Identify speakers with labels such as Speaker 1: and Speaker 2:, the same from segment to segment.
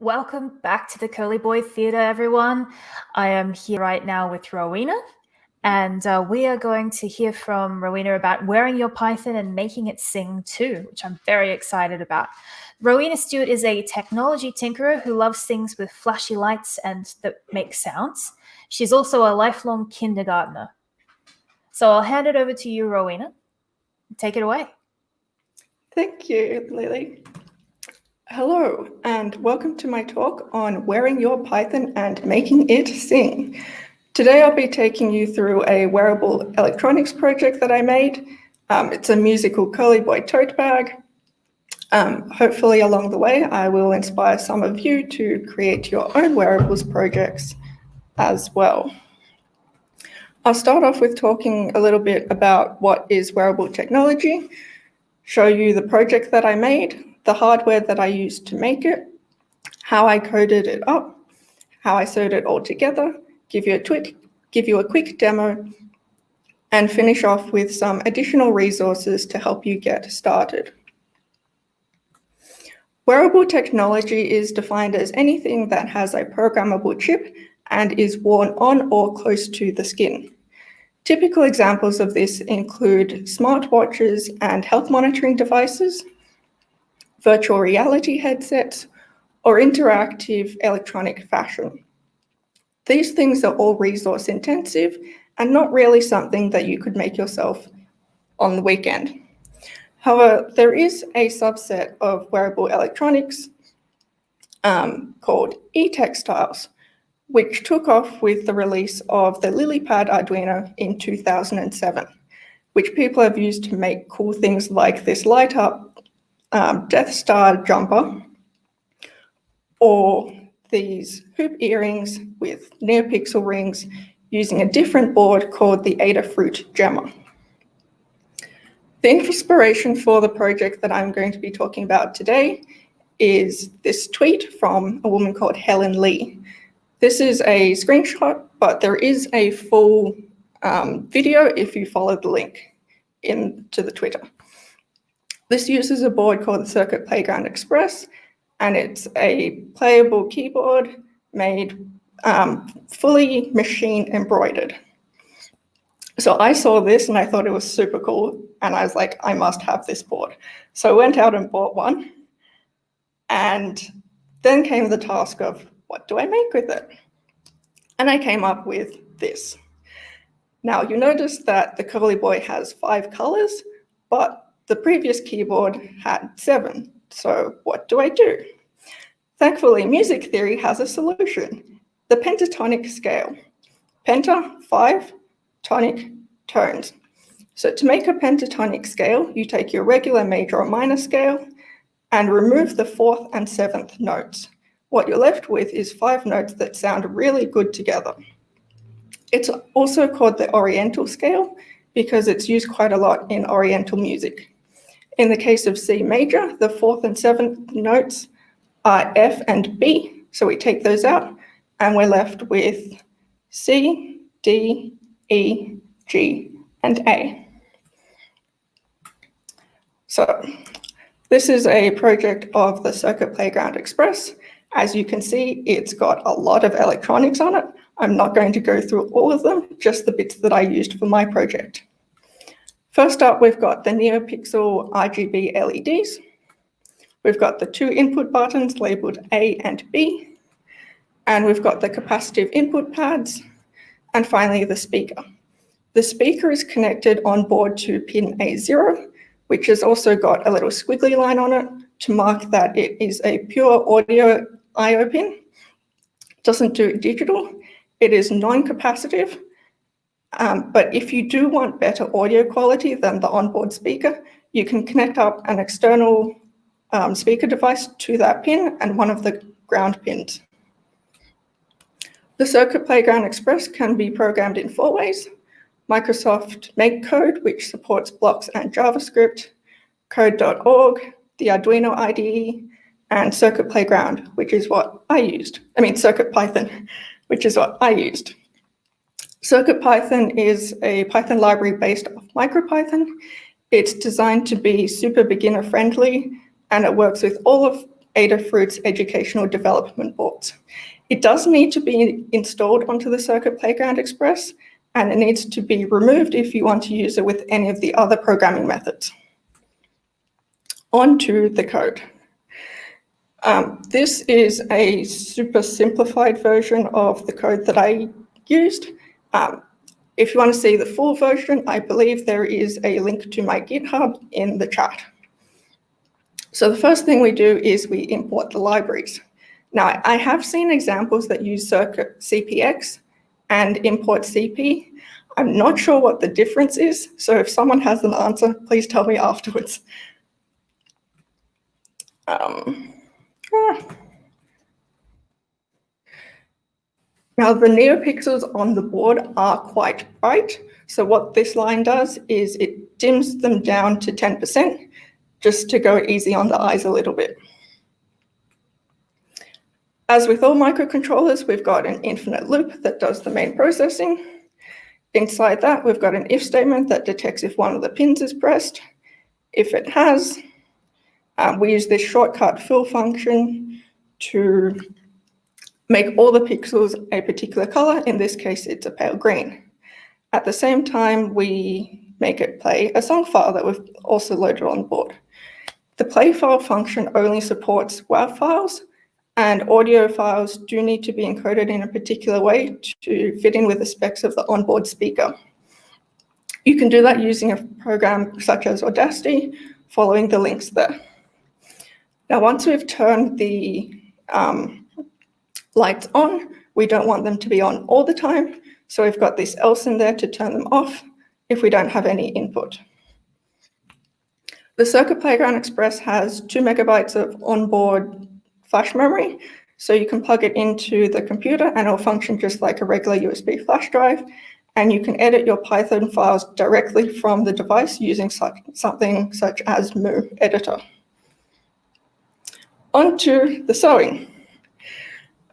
Speaker 1: Welcome back to the Curlyboi Theatre, everyone. I am here right now with Rowena, and we are going to hear from Rowena about wearing your Python and making it sing too, which I'm very excited about. Rowena Stewart is a technology tinkerer who loves things with flashy lights and that make sounds. She's also a lifelong kindergartner. So I'll hand it over to you, Rowena. Take it away.
Speaker 2: Thank you, Lily. Hello, and welcome to my talk on wearing your Python and making it sing. Today I'll be taking you through a wearable electronics project that I made. It's a musical Curlyboi tote bag. Hopefully along the way I will inspire some of you to create your own wearables projects as well. I'll start off with talking a little bit about what is wearable technology, show you the project that I made, the hardware that I used to make it, how I coded it up, how I sewed it all together, give you a quick demo, and finish off with some additional resources to help you get started. Wearable technology is defined as anything that has a programmable chip and is worn on or close to the skin. Typical examples of this include smartwatches and health monitoring devices, virtual reality headsets, or interactive electronic fashion. These things are all resource intensive and not really something that you could make yourself on the weekend. However, there is a subset of wearable electronics called eTextiles, which took off with the release of the LilyPad Arduino in 2007, which people have used to make cool things like this light-up Death Star jumper, or these hoop earrings with Neopixel rings using a different board called the Adafruit Gemma. The inspiration for the project that I'm going to be talking about today is this tweet from a woman called Helen Lee. This is a screenshot, but there is a full video if you follow the link into the Twitter. This uses a board called the Circuit Playground Express, and it's a playable keyboard made fully machine embroidered. So I saw this and I thought it was super cool, and I was like, I must have this board. So I went out and bought one, and then came the task of, what do I make with it? And I came up with this. Now you notice that the Curlyboi has 5 colors, but the previous keyboard had 7. So what do I do? Thankfully, music theory has a solution, the pentatonic scale. Penta, 5, tonic, tones. So to make a pentatonic scale, you take your regular major or minor scale and remove the 4th and 7th notes. What you're left with is 5 notes that sound really good together. It's also called the Oriental scale because it's used quite a lot in Oriental music. In the case of C major, the 4th and 7th notes are F and B, so we take those out and we're left with C, D, E, G, and A. So this is a project of the Circuit Playground Express. As you can see, it's got a lot of electronics on it. I'm not going to go through all of them, just the bits that I used for my project. First up, we've got the Neopixel RGB LEDs. We've got the 2 input buttons labeled A and B, and we've got the capacitive input pads, and finally the speaker. The speaker is connected on board to pin A0, which has also got a little squiggly line on it to mark that it is a pure audio I/O pin. It doesn't do digital. It is non-capacitive, but if you do want better audio quality than the onboard speaker, you can connect up an external speaker device to that pin and one of the ground pins. The Circuit Playground Express can be programmed in 4 ways. Microsoft MakeCode, which supports blocks and JavaScript, code.org, the Arduino IDE, and Circuit Playground, which is what I used. Circuit Python, which is what I used. Circuit Python is a Python library based off MicroPython. It's designed to be super beginner friendly, and it works with all of Adafruit's educational development boards. It does need to be installed onto the Circuit Playground Express, and it needs to be removed if you want to use it with any of the other programming methods. On to the code. This is a super simplified version of the code that I used. If you want to see the full version, I believe there is a link to my GitHub in the chat. So the first thing we do is we import the libraries. Now, I have seen examples that use Circuit CPX and import CP. I'm not sure what the difference is, so if someone has an answer, please tell me afterwards. Now, the Neopixels on the board are quite bright, so what this line does is it dims them down to 10%, just to go easy on the eyes a little bit. As with all microcontrollers, we've got an infinite loop that does the main processing. Inside that, we've got an if statement that detects if one of the pins is pressed. If it has, we use this shortcut fill function to make all the pixels a particular color. In this case, it's a pale green. At the same time, we make it play a song file that we've also loaded on board. The play file function only supports WAV files, and audio files do need to be encoded in a particular way to fit in with the specs of the onboard speaker. You can do that using a program such as Audacity, following the links there. Now, once we've turned the lights on, we don't want them to be on all the time, so we've got this else in there to turn them off if we don't have any input. The Circuit Playground Express has 2 megabytes of onboard flash memory, so you can plug it into the computer and it'll function just like a regular USB flash drive, and you can edit your Python files directly from the device using something such as Mu Editor. On to the sewing.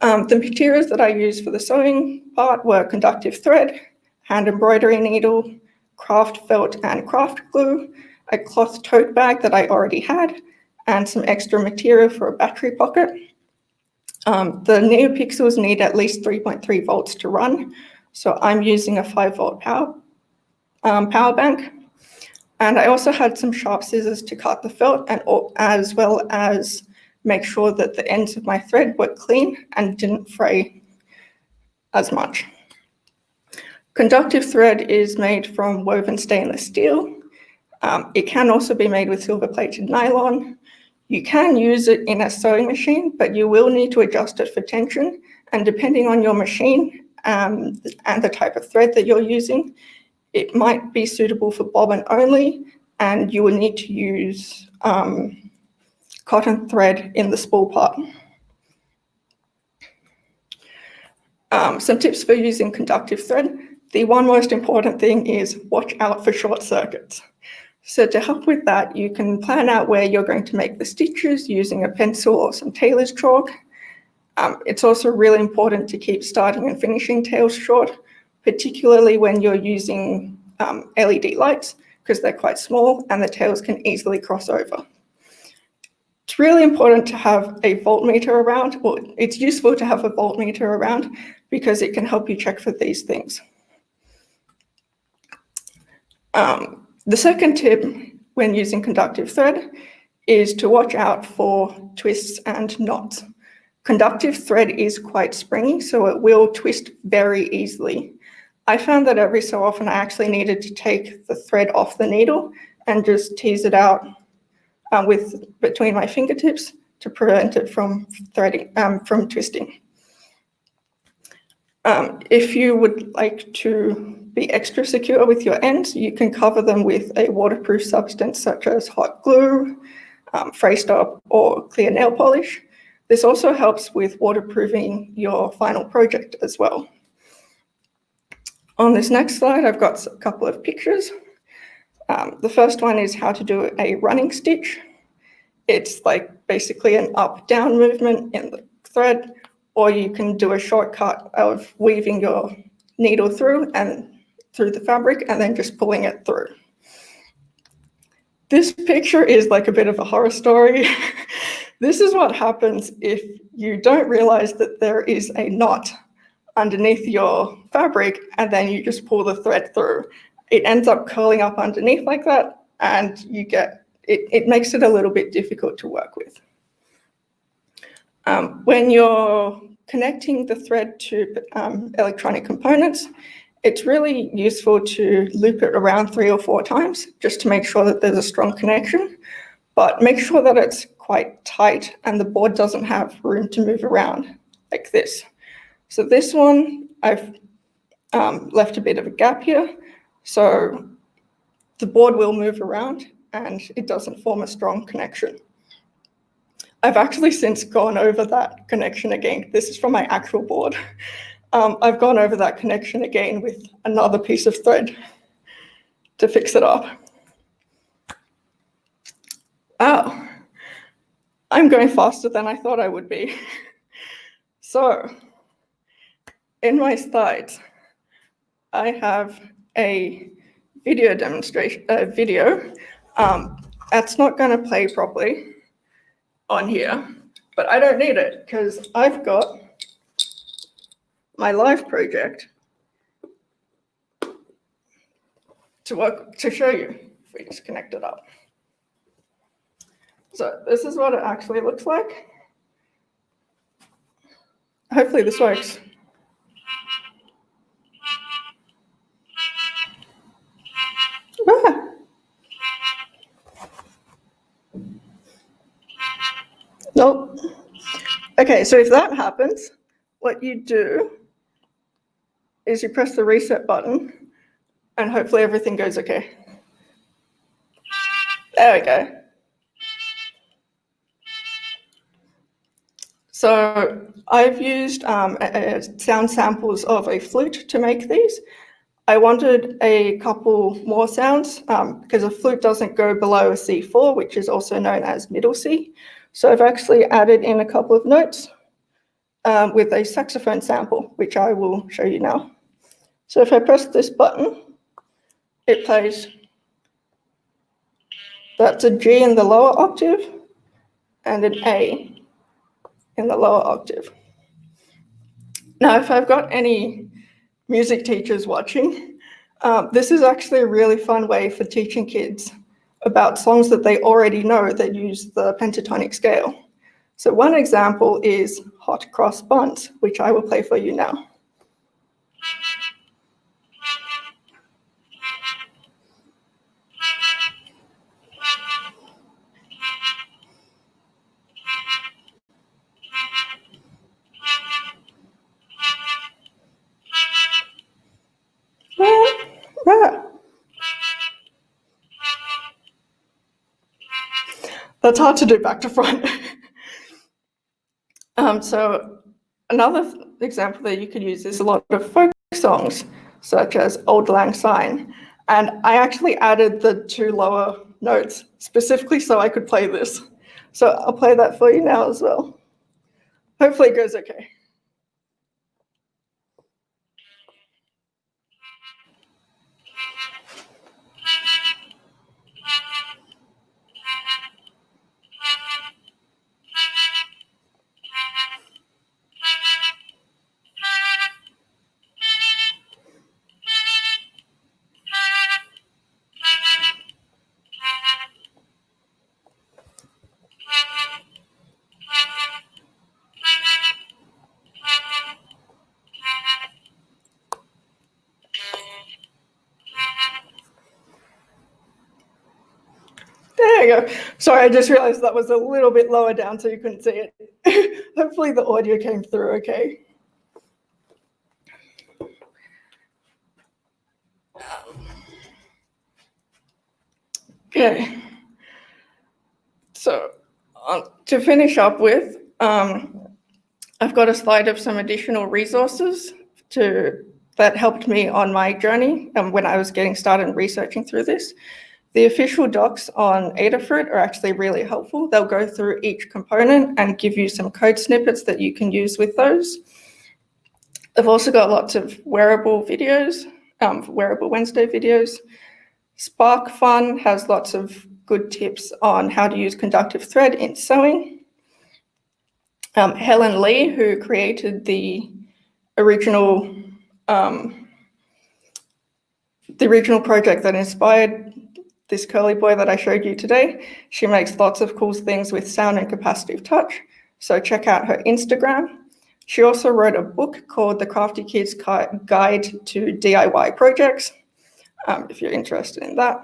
Speaker 2: The materials that I used for the sewing part were conductive thread, hand embroidery needle, craft felt and craft glue, a cloth tote bag that I already had, and some extra material for a battery pocket. The Neopixels need at least 3.3 volts to run, so I'm using a 5-volt power bank. And I also had some sharp scissors to cut the felt, and as well as make sure that the ends of my thread were clean and didn't fray as much. Conductive thread is made from woven stainless steel. It can also be made with silver-plated nylon. You can use it in a sewing machine, but you will need to adjust it for tension. And depending on your machine and the type of thread that you're using, it might be suitable for bobbin only, and you will need to use cotton thread in the spool part. Some tips for using conductive thread. The one most important thing is watch out for short circuits. So to help with that, you can plan out where you're going to make the stitches using a pencil or some tailor's chalk. It's also really important to keep starting and finishing tails short, particularly when you're using LED lights, because they're quite small and the tails can easily cross over. It's really important to have a voltmeter around, or it's useful to have a voltmeter around because it can help you check for these things. The second tip when using conductive thread is to watch out for twists and knots. Conductive thread is quite springy, so it will twist very easily. I found that every so often I actually needed to take the thread off the needle and just tease it out between my fingertips to prevent it from twisting. If you would like to be extra secure with your ends, you can cover them with a waterproof substance such as hot glue, fray stop, or clear nail polish. This also helps with waterproofing your final project as well. On this next slide, I've got a couple of pictures. The first one is how to do a running stitch. It's like basically an up-down movement in the thread, or you can do a shortcut of weaving your needle through the fabric and then just pulling it through. This picture is like a bit of a horror story. This is what happens if you don't realize that there is a knot underneath your fabric and then you just pull the thread through. It ends up curling up underneath like that, and you get, it makes it a little bit difficult to work with. When you're connecting the thread to electronic components, it's really useful to loop it around 3 or 4 times just to make sure that there's a strong connection, but make sure that it's quite tight and the board doesn't have room to move around like this. So this one, I've left a bit of a gap here, so the board will move around and it doesn't form a strong connection. I've actually since gone over that connection again. This is from my actual board. I've gone over that connection again with another piece of thread to fix it up. Oh, I'm going faster than I thought I would be. So, in my slides, I have a video demonstration, that's not going to play properly on here, but I don't need it because I've got my live project to show you if we just connect it up. So this is what it actually looks like. Hopefully this works. Ah. Nope. Okay, so if that happens, what you do is you press the reset button and hopefully everything goes okay. There we go. So I've used sound samples of a flute to make these. I wanted a couple more sounds because a flute doesn't go below a C4, which is also known as middle C. So I've actually added in a couple of notes with a saxophone sample, which I will show you now. So if I press this button, it plays, that's a G in the lower octave and an A in the lower octave. Now, if I've got any music teachers watching, this is actually a really fun way for teaching kids about songs that they already know that use the pentatonic scale. So one example is Hot Cross Buns, which I will play for you now. That's hard to do back to front. So another example that you could use is a lot of folk songs, such as Auld Lang Syne. And I actually added the 2 lower notes specifically so I could play this. So I'll play that for you now as well. Hopefully it goes okay. There you go. Sorry, I just realized that was a little bit lower down so you couldn't see it. Hopefully the audio came through okay. Okay. So to finish up with, I've got a slide of some additional resources that helped me on my journey when I was getting started researching through this. The official docs on Adafruit are actually really helpful. They'll go through each component and give you some code snippets that you can use with those. I've also got lots of Wearable videos, Wearable Wednesday videos. SparkFun has lots of good tips on how to use conductive thread in sewing. Helen Lee, who created the original project that inspired this Curlyboi that I showed you today. She makes lots of cool things with sound and capacitive touch, so check out her Instagram. She also wrote a book called The Crafty Kid's Guide to DIY Projects, if you're interested in that.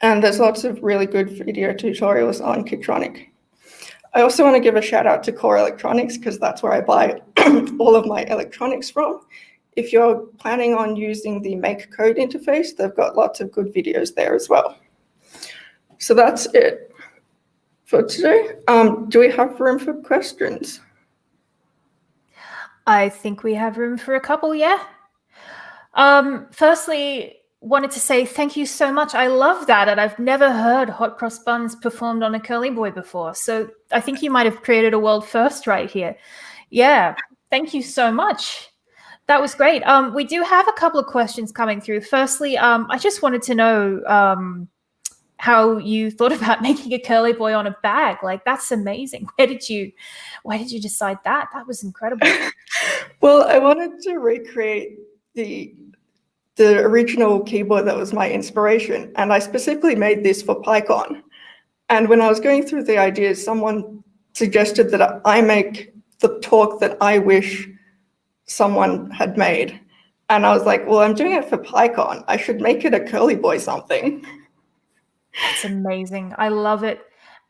Speaker 2: And there's lots of really good video tutorials on Kidtronic. I also want to give a shout out to Core Electronics, because that's where I buy all of my electronics from. If you're planning on using the Make Code interface, they've got lots of good videos there as well. So that's it for today. Do we have room for questions?
Speaker 1: I think we have room for a couple, yeah. Firstly, wanted to say thank you so much. I love that, and I've never heard hot cross buns performed on a Curlyboi before. So I think you might have created a world first right here. Yeah, thank you so much. That was great. We do have a couple of questions coming through. Firstly, I just wanted to know how you thought about making a Curlyboi on a bag. Like, that's amazing. Why did you decide that? That was incredible.
Speaker 2: Well, I wanted to recreate the original keyboard that was my inspiration, and I specifically made this for PyCon. And when I was going through the ideas, someone suggested that I make the talk that I wish someone had made. And I was like, well, I'm doing it for PyCon. I should make it a Curlyboi something.
Speaker 1: That's amazing. I love it.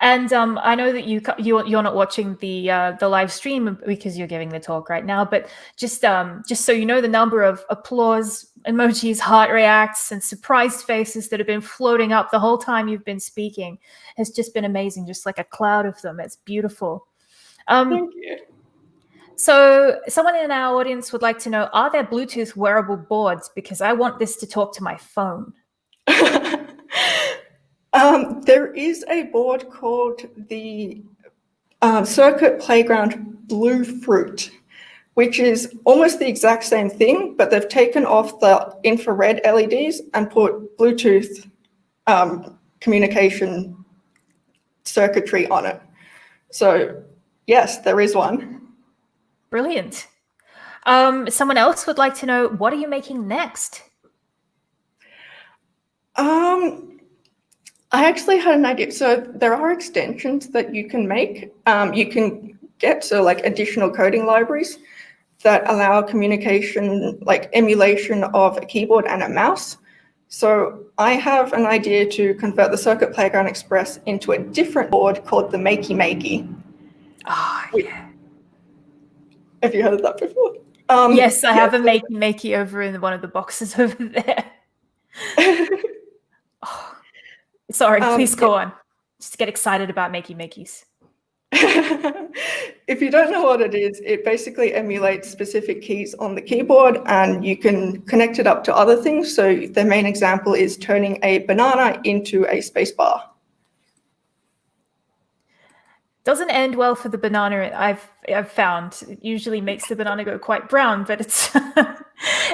Speaker 1: And I know that you're not watching the live stream because you're giving the talk right now, but just so you know, the number of applause emojis, heart reacts, and surprised faces that have been floating up the whole time you've been speaking has just been amazing. Just like a cloud of them. It's beautiful.
Speaker 2: Thank you.
Speaker 1: So someone in our audience would like to know, are there Bluetooth wearable boards? Because I want this to talk to my phone.
Speaker 2: There is a board called the Circuit Playground Blue Fruit, which is almost the exact same thing, but they've taken off the infrared LEDs and put Bluetooth communication circuitry on it. So yes, there is one.
Speaker 1: Brilliant. Someone else would like to know, what are you making next?
Speaker 2: I actually had an idea. So there are extensions that you can make. You can get like additional coding libraries that allow communication, like emulation of a keyboard and a mouse. So I have an idea to convert the Circuit Playground Express into a different board called the Makey.
Speaker 1: Ah, yeah.
Speaker 2: Have you heard of that before?
Speaker 1: Yes, I have a Makey over in one of the boxes over there. Oh, sorry, please go on. Just get excited about Makeys.
Speaker 2: If you don't know what it is, it basically emulates specific keys on the keyboard, and you can connect it up to other things. So the main example is turning a banana into a spacebar.
Speaker 1: Doesn't end well for the banana. I've found it usually makes the banana go quite brown, but it's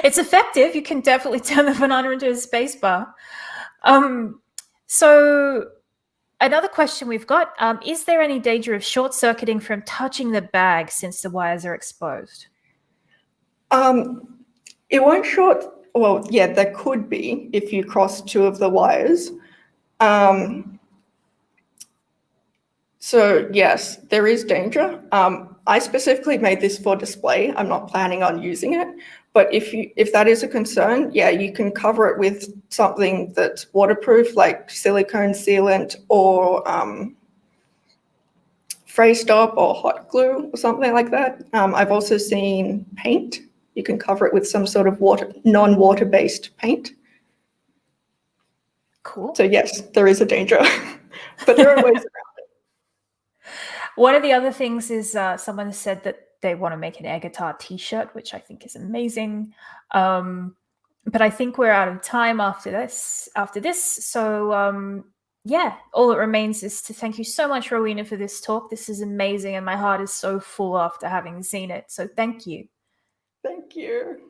Speaker 1: it's effective. You can definitely turn the banana into a spacebar. So another question we've got, is there any danger of short circuiting from touching the bag since the wires are exposed?
Speaker 2: It won't short. Well, yeah, there could be if you cross two of the wires. So yes, there is danger. I specifically made this for display. I'm not planning on using it, but if that is a concern, yeah, you can cover it with something that's waterproof, like silicone sealant or Fray Stop or hot glue or something like that. I've also seen paint. You can cover it with some sort of non-water-based paint.
Speaker 1: Cool.
Speaker 2: So yes, there is a danger, but there are ways around.
Speaker 1: One of the other things is someone has said that they want to make an air guitar t-shirt, which I think is amazing. But I think we're out of time after this. So yeah, all that remains is to thank you so much, Rowena, for this talk. This is amazing, and my heart is so full after having seen it. So thank you.
Speaker 2: Thank you.